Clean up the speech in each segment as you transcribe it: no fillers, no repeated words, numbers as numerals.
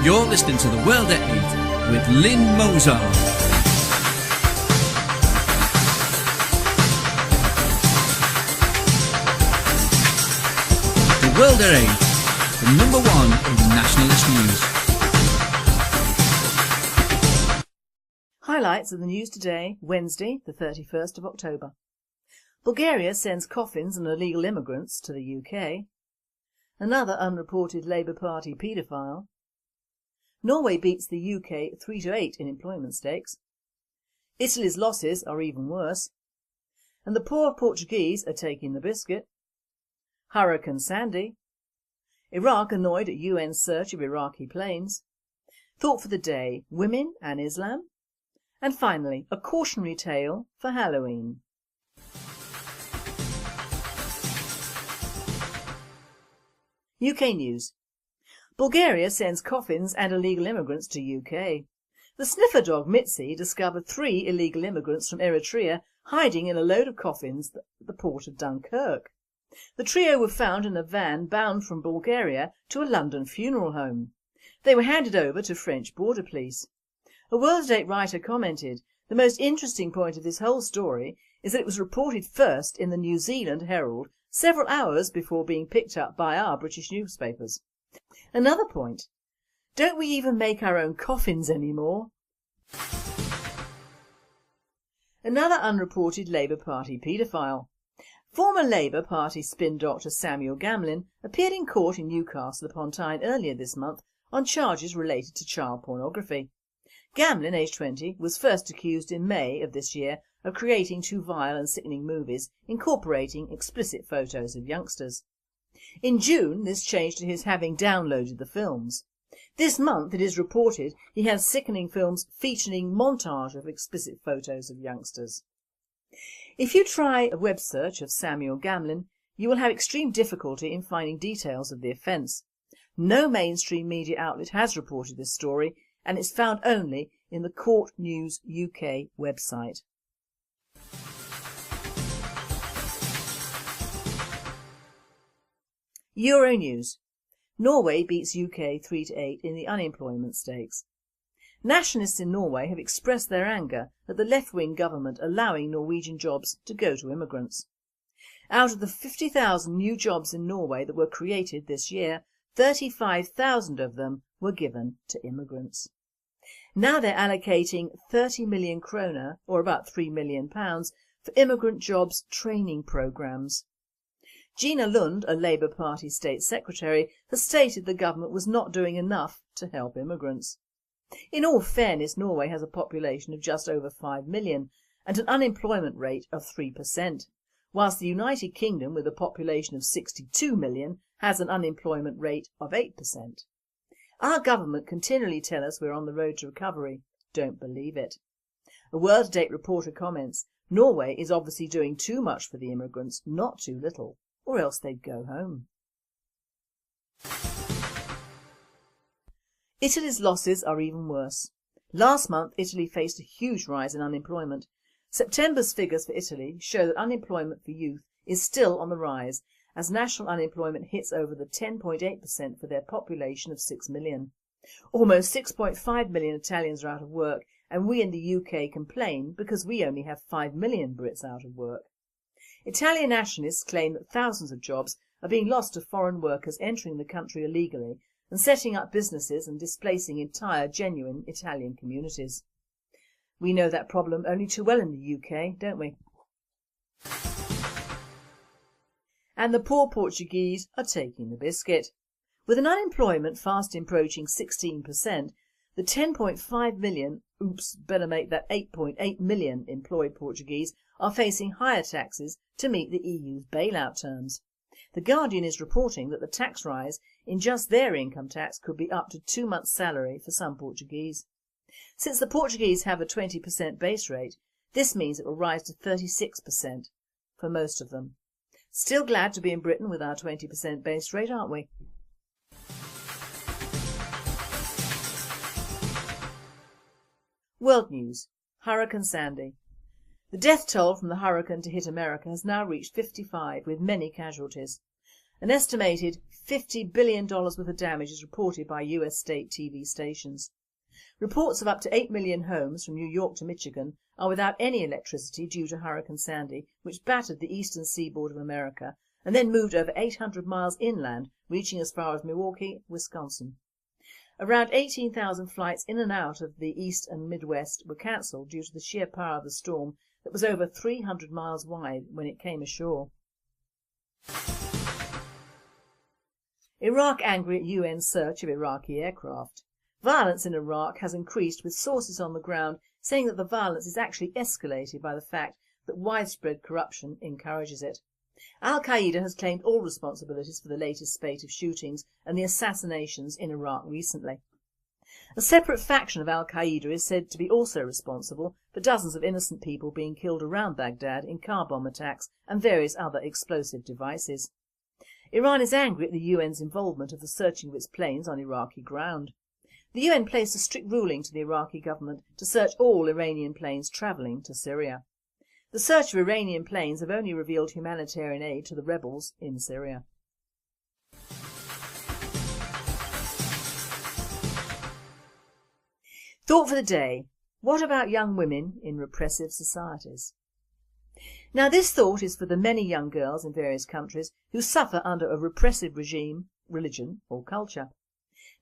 You're listening to The World at 8 with Lynne Mozart. The World at 8, the number one in nationalist news. Highlights of the news today, Wednesday, the 31st of October. Bulgaria sends coffins and illegal immigrants to the UK. Another unreported Labour Party paedophile. Norway beats the UK 3-8 in employment stakes. Italy's losses are even worse. And the poor Portuguese are taking the biscuit. Hurricane Sandy. Iraq annoyed at UN search of Iraqi planes. Thought for the day, women and Islam. And finally, a cautionary tale for Halloween. UK news. Bulgaria sends coffins and illegal immigrants to UK. The sniffer dog Mitzi discovered 3 illegal immigrants from Eritrea hiding in a load of coffins at the port of Dunkirk. The trio were found in a van bound from Bulgaria to a London funeral home. They were handed over to French border police. A World at 8 writer commented, "The most interesting point of this whole story is that it was reported first in the New Zealand Herald several hours before being picked up by our British newspapers." Another point, don't we even make our own coffins anymore? Another unreported Labour Party paedophile. Former Labour Party spin doctor Samuel Gamlin appeared in court in Newcastle upon Tyne earlier this month on charges related to child pornography. Gamlin, aged 20, was first accused in May of this year of creating 2 vile and sickening movies incorporating explicit photos of youngsters. In June this changed to his having downloaded the films. This month it is reported he has sickening films featuring montage of explicit photos of youngsters. If you try a web search of Samuel Gamlin, you will have extreme difficulty in finding details of the offence. No mainstream media outlet has reported this story and it's found only in the Court News UK website. Euronews. Norway beats UK 3-8 in the unemployment stakes. Nationalists in Norway have expressed their anger at the left-wing government allowing Norwegian jobs to go to immigrants. Out of the 50,000 new jobs in Norway that were created this year, 35,000 of them were given to immigrants. Now they're allocating 30 million kroner, or about £3 million, for immigrant jobs training programmes. Gina Lund, a Labour Party State Secretary, has stated the government was not doing enough to help immigrants. In all fairness, Norway has a population of just over 5 million and an unemployment rate of 3%, whilst the United Kingdom, with a population of 62 million, has an unemployment rate of 8%. Our government continually tell us we're on the road to recovery. Don't believe it. A World at 8 reporter comments, Norway is obviously doing too much for the immigrants, not too little, or else they'd go home. Italy's losses are even worse. Last month Italy faced a huge rise in unemployment. September's figures for Italy show that unemployment for youth is still on the rise as national unemployment hits over the 10.8% for their population of 6 million. Almost 6.5 million Italians are out of work, and we in the UK complain because we only have 5 million Brits out of work. Italian nationalists claim that thousands of jobs are being lost to foreign workers entering the country illegally and setting up businesses and displacing entire genuine Italian communities. We know that problem only too well in the UK, don't we? And the poor Portuguese are taking the biscuit. With an unemployment fast approaching 16%, the 10.5 million, better make that 8.8 million employed Portuguese are facing higher taxes to meet the EU's bailout terms. The Guardian is reporting that the tax rise in just their income tax could be up to 2 months' salary for some Portuguese. Since the Portuguese have a 20% base rate, this means it will rise to 36% for most of them. Still glad to be in Britain with our 20% base rate, aren't we? World news. Hurricane Sandy. The death toll from the hurricane to hit America has now reached 55, with many casualties. An estimated $50 billion worth of damage is reported by US state TV stations. Reports of up to 8 million homes from New York to Michigan are without any electricity due to Hurricane Sandy, which battered the eastern seaboard of America and then moved over 800 miles inland, reaching as far as Milwaukee, Wisconsin. Around 18,000 flights in and out of the east and midwest were cancelled due to the sheer power of the storm that was over 300 miles wide when it came ashore. Iraq angry at UN search of Iraqi aircraft. Violence in Iraq has increased, with sources on the ground saying that the violence is actually escalated by the fact that widespread corruption encourages it. Al-Qaeda has claimed all responsibilities for the latest spate of shootings and the assassinations in Iraq recently. A separate faction of Al-Qaeda is said to be also responsible for dozens of innocent people being killed around Baghdad in car bomb attacks and various other explosive devices. Iran is angry at the UN's involvement of the searching of its planes on Iraqi ground. The UN placed a strict ruling to the Iraqi government to search all Iranian planes travelling to Syria. The search of Iranian planes have only revealed humanitarian aid to the rebels in Syria. Thought for the day: what about young women in repressive societies? Now this thought is for the many young girls in various countries who suffer under a repressive regime, religion or culture.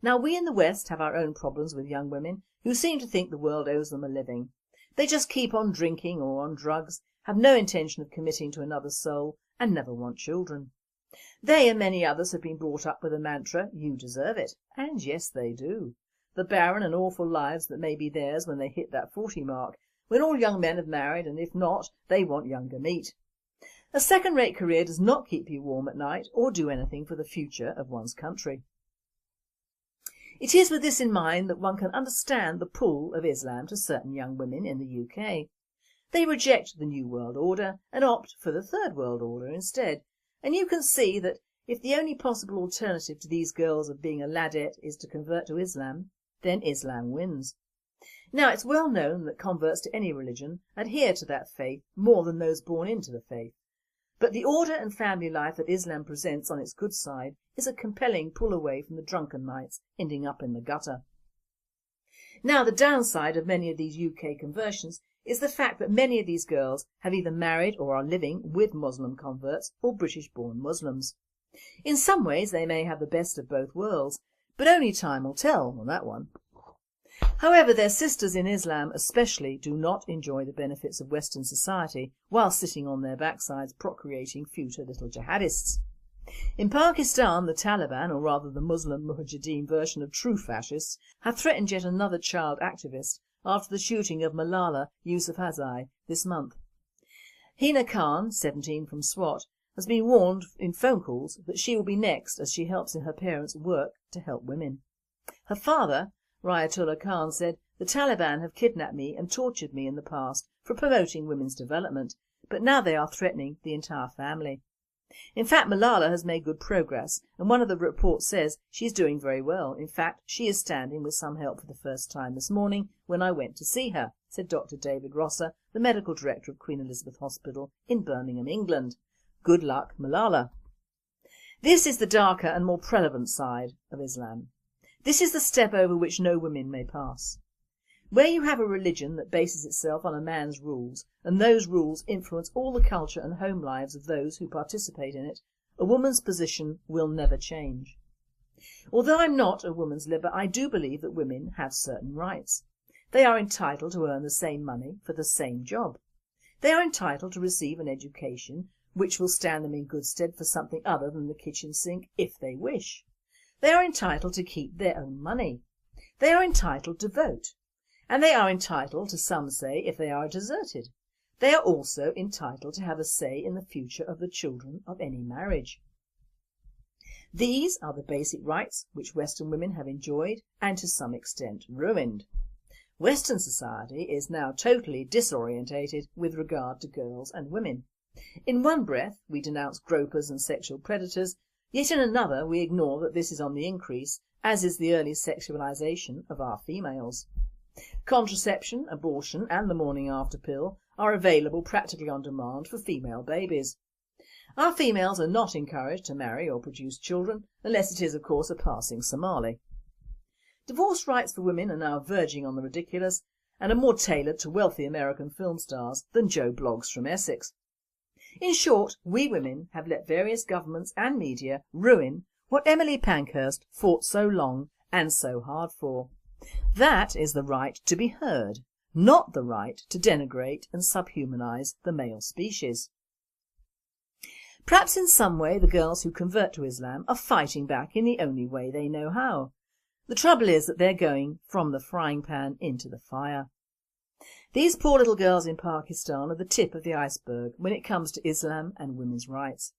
Now we in the West have our own problems with young women who seem to think the world owes them a living. They just keep on drinking or on drugs, have no intention of committing to another's soul and never want children. They and many others have been brought up with the mantra, you deserve it. And yes they do. The barren and awful lives that may be theirs when they hit that 40 mark, when all young men have married and if not, they want younger meat. A second-rate career does not keep you warm at night or do anything for the future of one's country. It is with this in mind that one can understand the pull of Islam to certain young women in the UK. They reject the New World Order and opt for the Third World Order instead, and you can see that if the only possible alternative to these girls of being a ladette is to convert to Islam, then Islam wins. Now it's well known that converts to any religion adhere to that faith more than those born into the faith. But the order and family life that Islam presents on its good side is a compelling pull away from the drunken nights ending up in the gutter. Now the downside of many of these UK conversions is the fact that many of these girls have either married or are living with Muslim converts or British-born Muslims. In some ways they may have the best of both worlds, but only time will tell on that one. However, their sisters in Islam especially do not enjoy the benefits of Western society while sitting on their backsides procreating future little jihadists. In Pakistan, the Taliban, or rather the Muslim Mujahideen version of true fascists, have threatened yet another child activist after the shooting of Malala Yousafzai this month. Hina Khan, 17 from Swat, has been warned in phone calls that she will be next as she helps in her parents' work to help women. Her father, Riayatullah Khan, said, "The Taliban have kidnapped me and tortured me in the past for promoting women's development, but now they are threatening the entire family." In fact, Malala has made good progress, and one of the reports says she is doing very well. In fact, she is standing with some help for the first time this morning when I went to see her, said Dr. David Rosser, the medical director of Queen Elizabeth Hospital in Birmingham, England. Good luck, Malala. This is the darker and more prevalent side of Islam. This is the step over which no women may pass. Where you have a religion that bases itself on a man's rules, and those rules influence all the culture and home lives of those who participate in it, a woman's position will never change. Although I'm not a woman's libber, I do believe that women have certain rights. They are entitled to earn the same money for the same job. They are entitled to receive an education which will stand them in good stead for something other than the kitchen sink if they wish. They are entitled to keep their own money. They are entitled to vote. And they are entitled to, some say, if they are deserted. They are also entitled to have a say in the future of the children of any marriage. These are the basic rights which Western women have enjoyed and to some extent ruined. Western society is now totally disorientated with regard to girls and women. In one breath we denounce gropers and sexual predators, yet in another we ignore that this is on the increase, as is the early sexualisation of our females. Contraception, abortion and the morning after pill are available practically on demand for female babies. Our females are not encouraged to marry or produce children, unless it is of course a passing Somali. Divorce rights for women are now verging on the ridiculous and are more tailored to wealthy American film stars than Joe Bloggs from Essex. In short, we women have let various governments and media ruin what Emily Pankhurst fought so long and so hard for. That is the right to be heard, not the right to denigrate and subhumanise the male species. Perhaps in some way the girls who convert to Islam are fighting back in the only way they know how. The trouble is that they're going from the frying pan into the fire. These poor little girls in Pakistan are the tip of the iceberg when it comes to Islam and women's rights.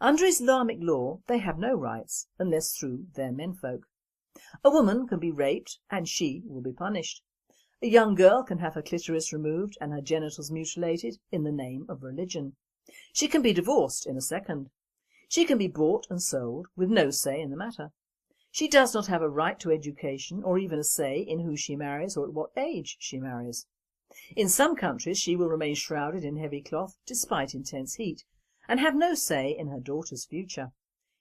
Under Islamic law they have no rights unless through their menfolk. A woman can be raped and she will be punished. A young girl can have her clitoris removed and her genitals mutilated in the name of religion. She can be divorced in a second. She can be bought and sold with no say in the matter. She does not have a right to education or even a say in who she marries or at what age she marries. In some countries she will remain shrouded in heavy cloth despite intense heat and have no say in her daughter's future.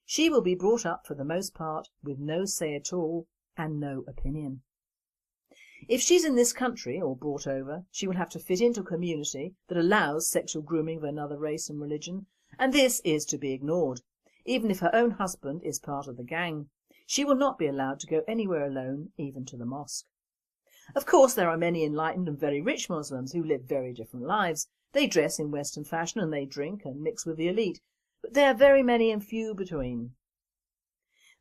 She will be brought up for the most part with no say at all and no opinion. If she's in this country or brought over, she will have to fit into a community that allows sexual grooming of another race and religion, and this is to be ignored. Even if her own husband is part of the gang, she will not be allowed to go anywhere alone, even to the mosque. Of course there are many enlightened and very rich Muslims who live very different lives. They dress in Western fashion and they drink and mix with the elite, but they are very many and few between.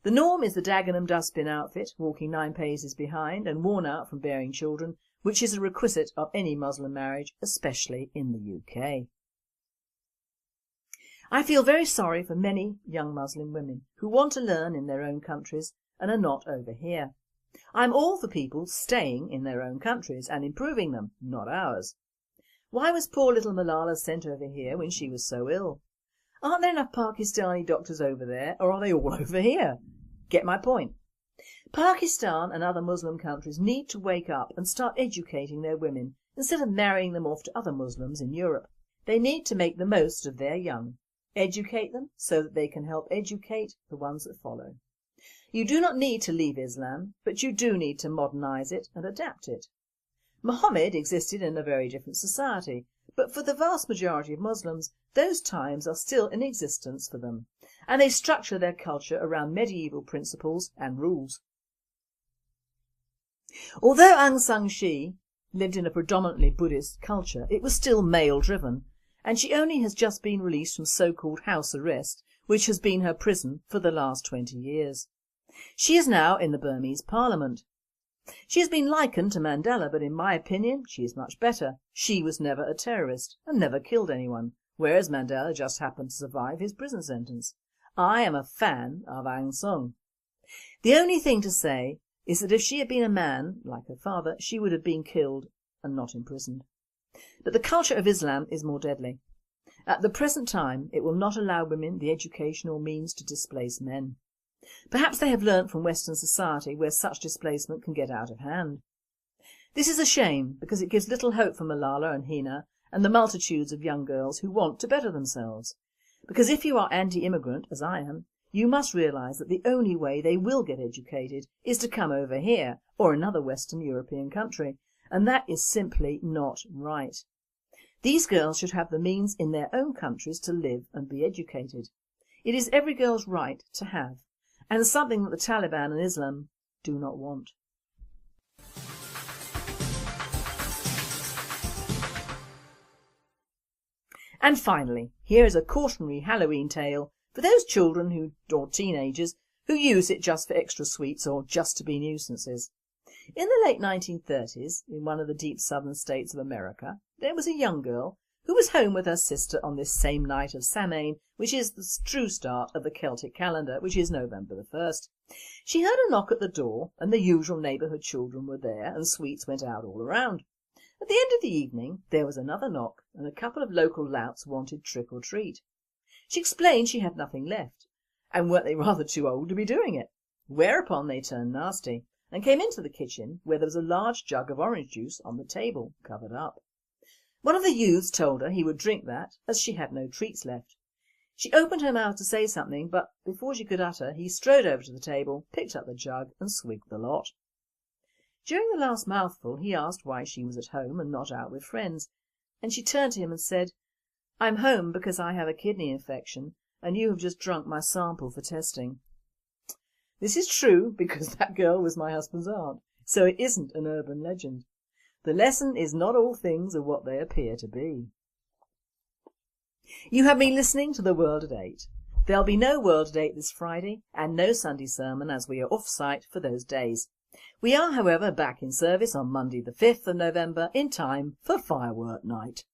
The norm is the Dagenham dustbin outfit, walking 9 paces behind and worn out from bearing children, which is a requisite of any Muslim marriage, especially in the UK. I feel very sorry for many young Muslim women who want to learn in their own countries and are not over here. I'm all for people staying in their own countries and improving them, not ours. Why was poor little Malala sent over here when she was so ill? Aren't there enough Pakistani doctors over there, or are they all over here? Get my point. Pakistan and other Muslim countries need to wake up and start educating their women instead of marrying them off to other Muslims in Europe. They need to make the most of their young. Educate them so that they can help educate the ones that follow. You do not need to leave Islam, but you do need to modernise it and adapt it. Muhammad existed in a very different society, but for the vast majority of Muslims, those times are still in existence for them, and they structure their culture around medieval principles and rules. Although Aung San Suu Kyi lived in a predominantly Buddhist culture, it was still male-driven, and she only has just been released from so-called house arrest, which has been her prison for the last 20 years. She is now in the Burmese parliament. She has been likened to Mandela, but in my opinion she is much better. She was never a terrorist and never killed anyone, whereas Mandela just happened to survive his prison sentence. I am a fan of Aung San. The only thing to say is that if she had been a man, like her father, she would have been killed and not imprisoned. But the culture of Islam is more deadly. At the present time it will not allow women the education or means to displace men. Perhaps they have learnt from Western society where such displacement can get out of hand. This is a shame because it gives little hope for Malala and Hina and the multitudes of young girls who want to better themselves. Because if you are anti-immigrant, as I am, you must realise that the only way they will get educated is to come over here or another Western European country, and that is simply not right. These girls should have the means in their own countries to live and be educated. It is every girl's right to have, and something that the Taliban and Islam do not want. And finally, here is a cautionary Halloween tale for those children or teenagers who use it just for extra sweets or just to be nuisances. In the late 1930s, in one of the deep southern states of America, there was a young girl who was home with her sister on this same night of Samhain, which is the true start of the Celtic calendar, which is November the 1st. She heard a knock at the door and the usual neighbourhood children were there and sweets went out all around. At the end of the evening there was another knock and a couple of local louts wanted trick or treat. She explained she had nothing left, and weren't they rather too old to be doing it? Whereupon they turned nasty and came into the kitchen where there was a large jug of orange juice on the table, covered up. One of the youths told her he would drink that as she had no treats left. She opened her mouth to say something, but before she could utter, he strode over to the table, picked up the jug and swigged the lot. During the last mouthful he asked why she was at home and not out with friends, and she turned to him and said, "I'm home because I have a kidney infection and you have just drunk my sample for testing." This is true because that girl was my husband's aunt, so it isn't an urban legend. The lesson is not all things are what they appear to be. You have been listening to The World at 8. There'll be no World at 8 this Friday and no Sunday sermon as we are off-site for those days. We are, however, back in service on Monday the 5th of November in time for firework night.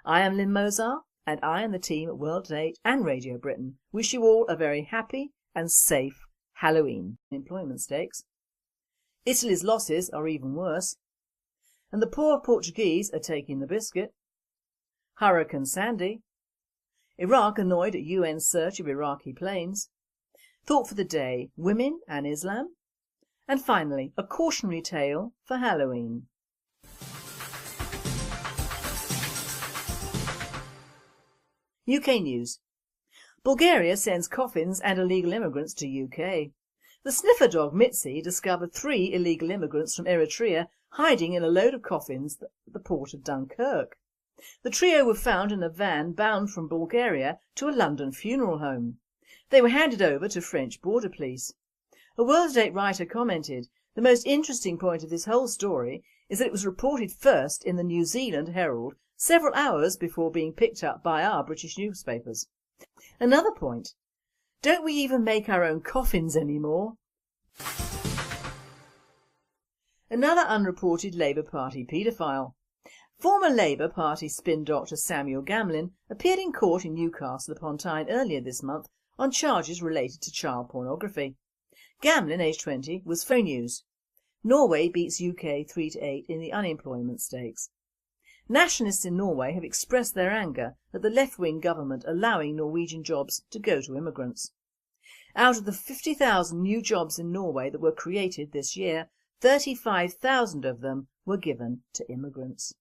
I am Lynne Mozart and I and the team at World at 8 and Radio Britain wish you all a very happy and safe Halloween. Employment stakes. Italy's losses are even worse. And the poor Portuguese are taking the biscuit. Hurricane Sandy. Iraq annoyed at UN search of Iraqi planes. Thought for the day, women and Islam. And finally, a cautionary tale for Halloween. UK news. Bulgaria sends coffins and illegal immigrants to UK. The sniffer dog Mitzi discovered 3 illegal immigrants from Eritrea hiding in a load of coffins at the port of Dunkirk. The trio were found in a van bound from Bulgaria to a London funeral home. They were handed over to French border police. A World at 8 writer commented, "The most interesting point of this whole story is that it was reported first in the New Zealand Herald several hours before being picked up by our British newspapers." Another point, don't we even make our own coffins anymore? Another unreported Labour Party paedophile. Former Labour Party spin doctor Samuel Gamlin appeared in court in Newcastle upon Tyne earlier this month on charges related to child pornography. Gamlin, aged 20, was faux news. Norway beats UK 3-8 in the unemployment stakes. Nationalists in Norway have expressed their anger at the left-wing government allowing Norwegian jobs to go to immigrants. Out of the 50,000 new jobs in Norway that were created this year, 35,000 of them were given to immigrants.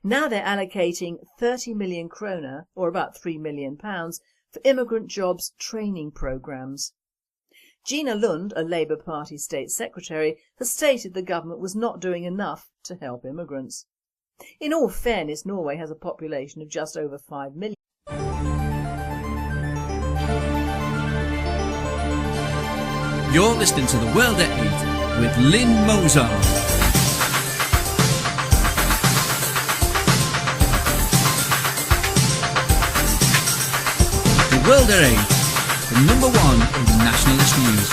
Now they're allocating 30 million kroner, or about £3 million, for immigrant jobs training programmes. Gina Lund, a Labour Party State Secretary, has stated the government was not doing enough to help immigrants. In all fairness, Norway has a population of just over 5 million. You're listening to The World at 8 with Lynne Mozart. The World at 8, the number one in nationalist news.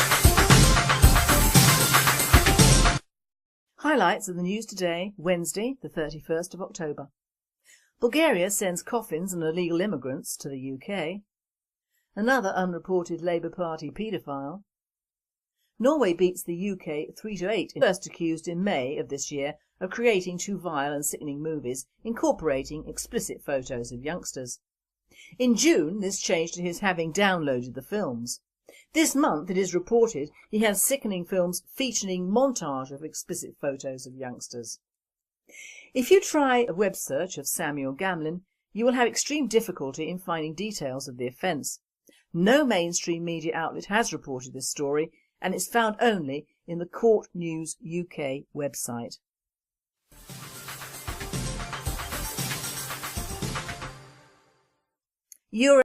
Highlights of the news today, Wednesday the 31st of October. Bulgaria sends coffins and illegal immigrants to the UK. Another unreported Labour Party paedophile. Norway beats the UK 3-8, first accused in May of this year of creating 2 vile and sickening movies incorporating explicit photos of youngsters. In June this changed to his having downloaded the films. This month it is reported he has sickening films featuring montage of explicit photos of youngsters. If you try a web search of Samuel Gamlin, you will have extreme difficulty in finding details of the offence. No mainstream media outlet has reported this story and it's found only in the Court News UK website.